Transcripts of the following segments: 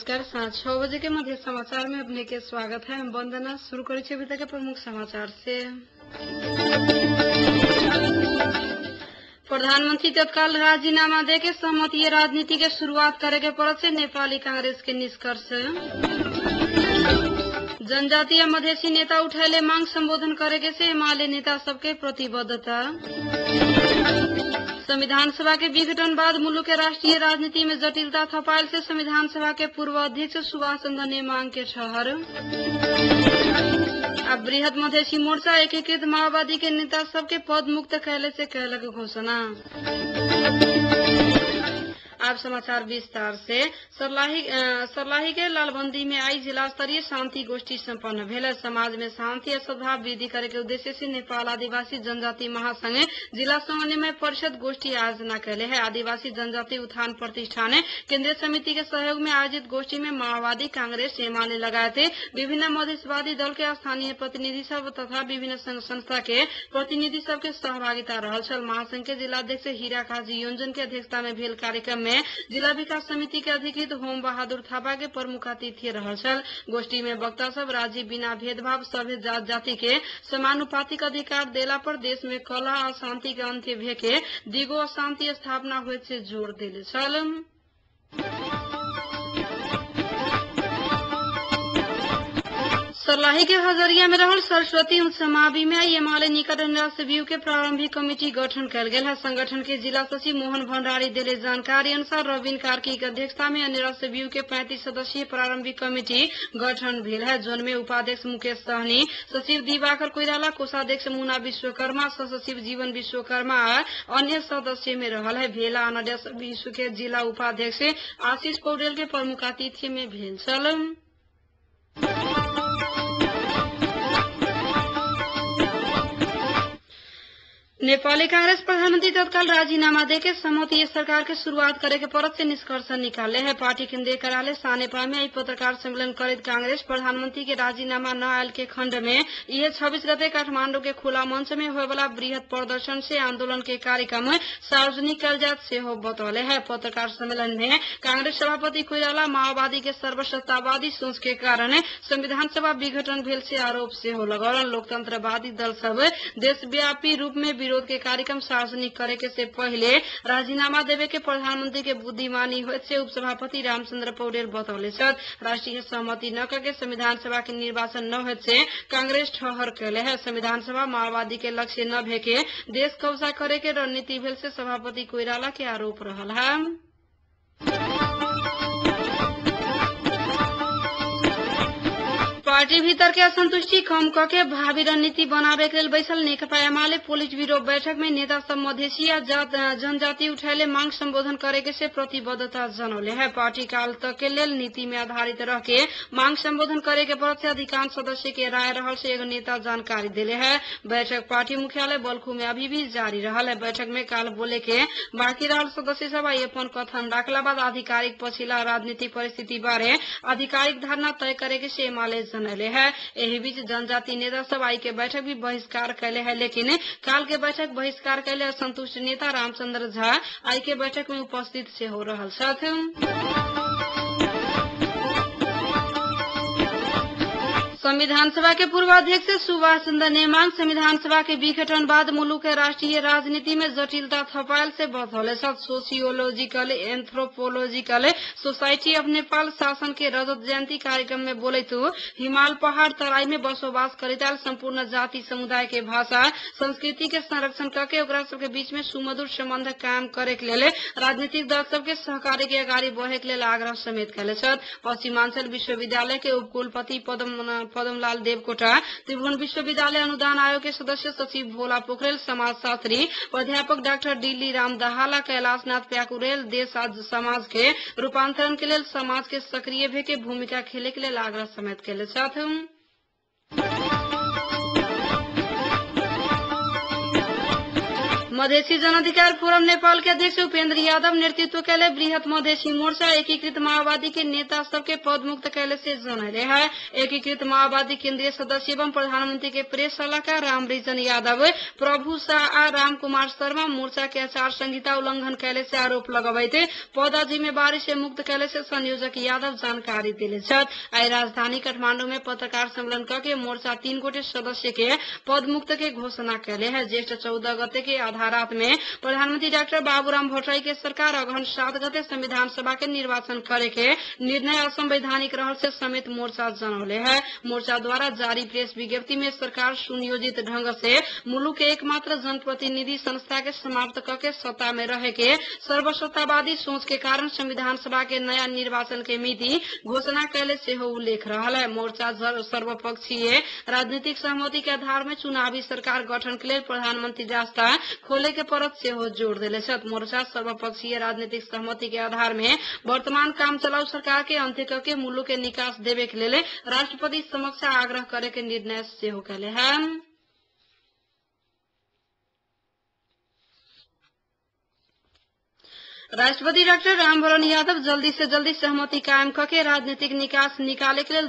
नमस्कार। साँझ 6 बजे के मध्य समाचार में अपने के स्वागत है। हम वंदना शुरू करें अभी तक के प्रमुख समाचार से। प्रधानमंत्री तत्काल राजीनामा देके सहमति राजनीति के शुरुआत करे के पड़त से नेपाली कांग्रेस के निष्कर्ष। जनजातीय मधेसी नेता उठैले मांग संबोधन करेके से एमाले नेता सबके प्रतिबद्धता। संविधान सभा के विघटन बाद मुलुक के राष्ट्रीय राजनीति में जटिलता थपायल से संविधान सभा के पूर्व अध्यक्ष सुभाष चंद्र नेमांग के ठहर। अब बृहद मधेसी मोर्चा एकीकृत माओवादी के नेता सबके पद मुक्त कैले से कैलक घोषणा। अब समाचार विस्तार से। सर्लाही के लालबंदी में आई जिला स्तरीय शांति गोष्ठी संपन्न भेल। समाज में शांति और सद्भाव वृद्धि करे के उद्देश्य से नेपाल आदिवासी जनजाति महासंघ जिला समन्वय परिषद गोष्ठी आयोजना कैले है। आदिवासी जनजाति उत्थान प्रतिष्ठान केंद्रीय समिति के सहयोग में आयोजित गोष्ठी में माओवादी, कांग्रेस, एमाले लगायत विभिन्न मधेशवादी दल के स्थानीय प्रतिनिधि सब तथा विभिन्न संघ संस्था के प्रतिनिधि सब के सहभागिता रहल छल। महासंघ के जिलाध्यक्ष हीरा काजी योंजन के अध्यक्षता में भेल कार्यक्रम में जिला विकास समिति के अधिकृत होम बहादुर थापा के प्रमुख अतिथि रहल छल। गोष्ठी में वक्ता सब राज्य बिना भेदभाव सभ्य जात जाति के समानुपातिक अधिकार देला पर देश में कलह और शांति के अंत्य भेके दिगो अशांति स्थापना हुए से जोर दिले छल। सर्लाही के हजरिया में रहल सरस्वती समावि में एमाले निकट निराश्रय व्यू के प्रारंभिक कमेटी गठन कल गया है। संगठन के जिला सचिव मोहन भंडारी दिले जानकारी अनुसार रविन कार्की की अध्यक्षता में निराश्रय व्यू के 35 सदस्यीय प्रारंभिक कमेटी गठन भेल है। जिनमें उपाध्यक्ष मुकेश सहनी, सचिव दिवाकर कोइराला, कोषाध्यक्ष मुना विश्वकर्मा, सचिव जीवन विश्वकर्मा अन्य सदस्य में रहल है। भेला अनाड्यास विश्व के जिला उपाध्यक्ष आशीष पौडेल के प्रमुख अतिथि में भेल छल। नेपाली कांग्रेस प्रधानमंत्री तत्काल राजीनामा देके सहमति सरकार के शुरुआत करे के परत से निष्कर्ष निकाले है। पार्टी केंद्रीय कार्यालय सानेपा में पत्रकार सम्मेलन करित कांग्रेस प्रधानमंत्री के राजीनामा न आयल के खंड में यह 26 गते काठमांडू के खुला मंच में होए वाला बृहद प्रदर्शन से आंदोलन के कार्यक्रम सार्वजनिक कल जात से हो बतौले है। पत्रकार सम्मेलन में कांग्रेस सभापति कोइराला माओवादी के सर्वसत्तावादी सोच के कारण संविधान सभा विघटन भेल से आरोप से हो लगौलन। लोकतंत्रवादी दल सब देशव्यापी रूप में विरोध के कार्यक्रम सार्वजनिक करे के से पहले राजीनामा देवे के प्रधानमंत्री के बुद्धिमानी होत से उपसभापति रामचंद्र पौडेल बतौले छथि। राष्ट्रीय सहमति न करके संविधान सभा के निर्वाचन न होत से कांग्रेस ठहर कैले है। संविधान सभा माओवादी के लक्ष्य न भेके देश कब्जा करे के रणनीति भेल से सभापति कोइराला के आरोप रहल है। पार्टी भीतर के असंतुष्टि कम करके भावी रणनीति बनावे के बैसल नेकपा एमाले पोलिट ब्यूरो बैठक में नेता सब मधेसी जनजाति उठैले मांग संबोधन करे के से प्रतिबद्धता जनौले है। पार्टी काल तक के लेल नीति में आधारित रह के मांग संबोधन करे के पड़त से अधिकांश सदस्य के राय रहल से एगो नेता जानकारी दिले है। बैठक पार्टी मुख्यालय बल्खू में अभी भी जारी रहल है। बैठक में काल बोले के बाकी रहल सदस्य सब अपन कथन राखला बाद आधिकारिक पछिला राजनीतिक परिस्थिति बारे आधिकारिक धारणा तय करे के से एमाले जनले है। एही बीच जनजाति नेता सब आई के बैठक भी बहिष्कार कैले है, लेकिन काल के बैठक बहिष्कार कैले असंतुष्ट नेता रामचंद्र झा आई के बैठक में उपस्थित से हो रहल छथि। संविधान सभा के पूर्व अध्यक्ष सुभाष चंद्र नेमांग संविधान सभा के विघटन बाद मुलुक के राष्ट्रीय राजनीति में जटिलता थपायल से बतौले छथि। Sociological anthropological society of Nepal शासन के रजत जयंती कार्यक्रम में बोले तो हिमाल पहाड़ तराई में बसोबास करिताल संपूर्ण जाति समुदाय के भाषा संस्कृति के संरक्षण करके ओकरा सबके बीच में सुमधुर संबंध कायम करे के लेल राजनीतिक दल सबके सहकारी के अगाडि बढ़े के लेल आग्रह समेत कैले छथि। पश्चिमांचल विश्वविद्यालय के उपकुलपति पदमलाल देवकोटा, त्रिभुवन विश्वविद्यालय अनुदान आयोग के सदस्य सचिव भोला पोखरेल, समाजशास्त्री प्राध्यापक डॉक्टर दिल्ली राम दहाला, कैलाशनाथ प्याकुरेल देश आज समाज के रूपांतरण के लिए समाज के सक्रिय भेके भूमिका खेले के लिए आग्रह समेत कैले छथि। मधेसी जन अधिकार फोरम नेपाल के अध्यक्ष उपेन्द्र यादव नेतृत्व कैले बृहत मधेसी मोर्चा एकीकृत माओवादी के नेता सबके पद मुक्त कैले से जनैले है। एकीकृत माओवादी केंद्रीय सदस्य एवं प्रधानमंत्री के प्रेस सलाहकार रामरिजन यादव, प्रभु शाह आ राम कुमार शर्मा मोर्चा के आचार संहिता उल्लंघन कैले से आरोप लगाए थे। पद जिम्मेवारी से मुक्त कैले से संयोजक यादव जानकारी दिले। आई राजधानी काठमांडू में पत्रकार सम्मेलन करके मोर्चा 3 गोटे सदस्य के पद मुक्त के घोषणा कैले है। ज्येष्ठ 14 गते के आधारात में प्रधानमंत्री डॉक्टर बाबूराम भट्टराई के सरकार अगहन 7 गते संविधान सभा के निर्वाचन करे के निर्णय असंवैधानिक रहल से समेत मोर्चा जनौले है। मोर्चा द्वारा जारी प्रेस विज्ञप्ति में सरकार सुनियोजित ढंग से मुलुक के एकमात्र जनप्रतिनिधि संस्था के समाप्त करके सत्ता में रहे के सर्वसत्तावादी सोच के कारण संविधान सभा के नया निर्वाचन के मिति घोषणा कैले से उल्लेख रहा है। मोर्चा सर्वपक्षीय राजनीतिक सहमति के आधार में चुनावी सरकार गठन के लिए प्रधानमंत्री रास्ता खोले के परत से जोड़ दिले। मोर्चा सर्वपक्षीय राजनीतिक सहमति के आधार में वर्तमान काम चलाऊ सरकार के अंत्य करके मुलुक के निकास देवे के लिए राष्ट्रपति समक्ष आग्रह करे के निर्णय से कैले है। राष्ट्रपति डॉक्टर रामवरण यादव जल्दी से जल्दी सहमति कायम करके राजनीतिक निकास निकाले के लिए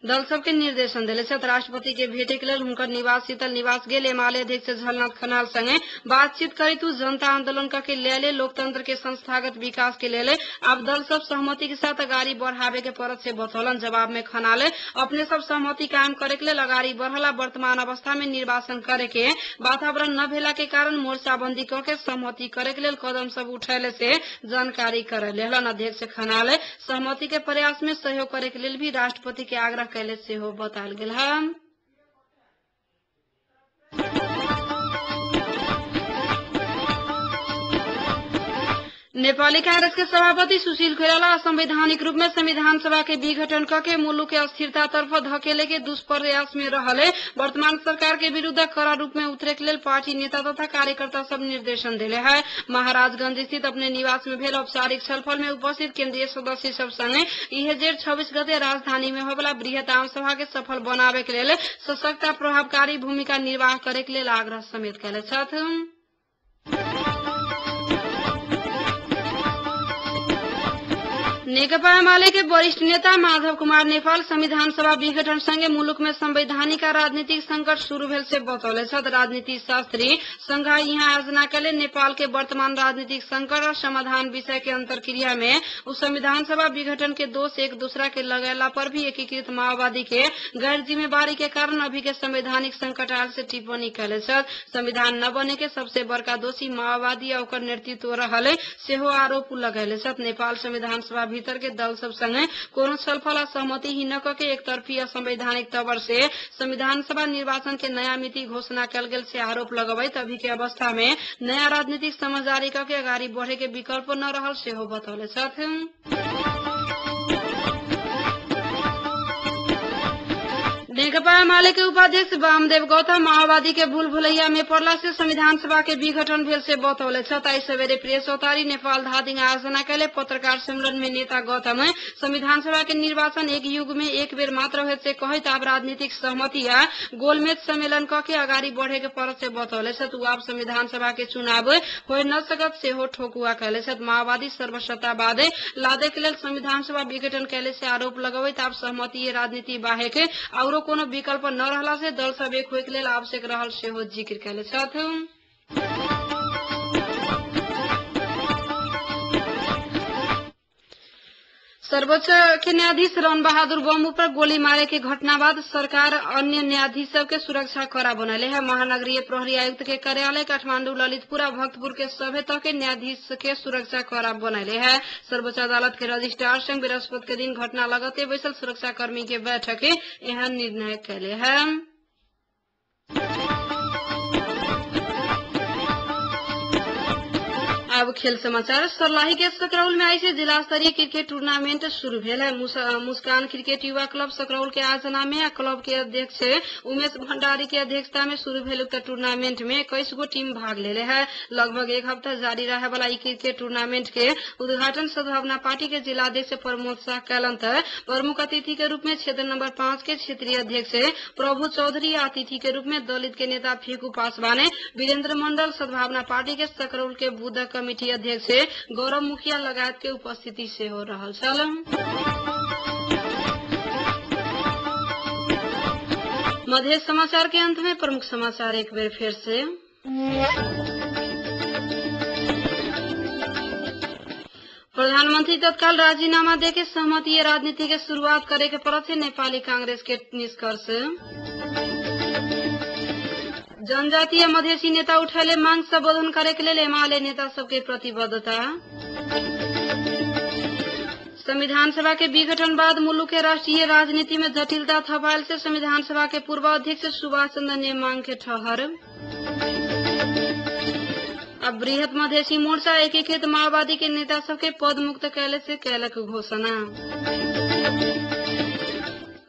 दल सबके निर्देशन दिले। राष्ट्रपति के भेटे के लिए हुनकर निवास शीतल निवास गेल एमाले अध्यक्ष झलनाथ खनाल संगे बातचीत करी तू जनता आंदोलन करके ले लोकतंत्र के संस्थागत विकास के लिए अब दल सब सहमति के साथ अगाड़ी बढ़ावे के परत से बतौलन। जवाब में खनाले अपने सब सहमति कायम करे के लिए अगाड़ी बढ़ला वर्तमान अवस्था में निर्वाचन करे के वातावरण न भेला के कारण मोर्चाबंदी करके सहमति करे के लिए कदम सब उठैले से जानकारी करे। अध्यक्ष खनाले सहमति के प्रयास में सहयोग करे के लिए भी राष्ट्रपति के आग्रह कैले से बताल गेल है। नेपाली कांग्रेस के सभापति सुशील कोइराला असंवैधानिक रूप में संविधान सभा के विघटन करके मुलुक के अस्थिरता तरफ धकेले के दुष्प्रयास में रहले वर्तमान सरकार के विरुद्ध कड़ा रूप में उतरे के लिए पार्टी नेता तथा कार्यकर्ता सब निर्देशन दिले है। महाराजगंज स्थित अपने निवास में भेल औपचारिक छलफल में उपस्थित केंद्रीय सदस्य सब संगे इहे जेठ 26 गते राजधानी में होबला बृहत आम सभा के सफल बनावे के लिए सशक्त प्रभावकारी भूमिका निर्वाह करे के लिए आग्रह समेत कैले छथि। नेकपा एमाले के वरिष्ठ नेता माधव कुमार नेपाल संविधान सभा विघटन संगे मुलुक में संवैधानिक राजनीतिक संकट शुरू भेल से बतौले। राजनीति शास्त्री संघा यहाँ आयोजना के लिए नेपाल के वर्तमान राजनीतिक संकट और समाधान विषय के अंतरक्रिया में उस संविधान सभा विघटन के दोष एक दूसरा के लगेला पर भी एकीकृत माओवादी के गैर जिम्मेवारी के कारण अभी के संवैधानिक संकट आयल से टिप्पणी कैले। संविधान न बने के सबसे बड़का दोषी माओवादी और ओकर नेतृत्व रहले सेहो आरोप लगैले। नेपाल संविधान सभा भीतर के दल सब संगे कोनो छलफल आ सहमति ही न करके एक तरफी असंवैधानिक तवर से संविधान सभा निर्वाचन के नया मिति घोषणा कल गेल से आरोप लगबैत अभी के अवस्था में नया राजनीतिक समझदारी करके अगाड़ी बढ़े के विकल्प न रहल सेहो बतौले छथि। नेकपा एमाले के उपाध्यक्ष वामदेव गौतम माओवादी के भूल भुलैया में पड़ला से संविधान सभा के विघटन भेल से बतौले। आई सवेरे प्रेस अवतारी नेपाल धादिङ आयोजना कैले पत्रकार सम्मेलन में नेता गौतम संविधान सभा के निर्वाचन एक युग में एक बेर मात्र होत से कहत अब राजनीतिक सहमति या गोलमेज सम्मेलन करके अगाड़ी बढ़े के परत से बतौले। अब संविधान सभा के चुनाव हो न सकत से हो ठोकुआ कैले। माओवादी सर्वसत्तावाद लादे के लेल संविधान सभा विघटन कैले से आरोप लगबैत अब सहमति राजनीति बाहेक और कोनो विकल्प न रहला से दल सब एक होय के लेल आवश्यक रहल सेहो जिक्र कैले छथि। सर्वोच्च के न्यायाधीश रन बहादुर बम्बू पर गोली मारे के घटना बाद सरकार अन्य न्यायाधीश के सुरक्षा कड़ा बनले है। महानगरीय प्रहरी आयुक्त के कार्यालय काठमांडू ललितपुर भक्तपुर के सभे तक के न्यायाधीश के सुरक्षा कड़ा बनले है। सर्वोच्च अदालत के रजिस्ट्रार संग बृहस्पति के दिन घटना लगते बैसल सुरक्षा कर्मी के बैठक यह निर्णय कैले है। अब खेल समाचार। सर्लाही के सकरौल में आई से जिला स्तरीय क्रिकेट टूर्नामेंट शुरू भेल है। मुस्कान क्रिकेट युवा क्लब सकरौल के आयोजना में क्लब के अध्यक्ष उमेश भंडारी के अध्यक्षता में शुरू भेल उक्त टूर्नामेंट में 21 गो टीम भाग ले है। लगभग एक हफ्ता जारी रहे वाला ई क्रिकेट टूर्नामेंट के उद्घाटन सद्भावना पार्टी के जिलाध्यक्ष प्रमोद शाह कैलन। प्रमुख अतिथि के रूप में क्षेत्र नंबर 5 के क्षेत्रीय अध्यक्ष प्रभु चौधरी, अतिथि के रूप में दलित के नेता फेकू पासवान, वीरेंद्र मंडल, सद्भावना पार्टी के सकरौल के बुद्ध कमिटी अध्यक्ष गौरव मुखिया लगायत के उपस्थिति से हो रहा छल। मध्य समाचार के अंत में प्रमुख समाचार एक बार फिर से। प्रधानमंत्री तत्काल राजीनामा देके सहमतीय राजनीति के शुरुआत करे के परत से नेपाली कांग्रेस के निष्कर्ष। जनजातीय मधेसी नेता उठैले मांग संबोधन करे के लिए एमाले नेता सबके प्रतिबद्धता। संविधान सभा के विघटन बाद मुलुक के राष्ट्रीय राजनीति में जटिलता थपायल से संविधान सभा के पूर्व अध्यक्ष सुभाष चंद्र नेमांग के ठहर। अब बृहत मधेसी मोर्चा एकीकृत माओवादी के नेता सबके पद मुक्त कैले से कैलक घोषणा।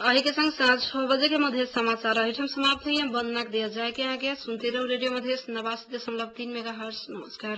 अही के संग साँझ 6 बजे के मधेश समाचार अहिठम समाप्त हुई। वंदना दिया जाए के आगे सुनते रहो रेडियो मधेश 89.3 मेगाहर्ट्ज। नमस्कार।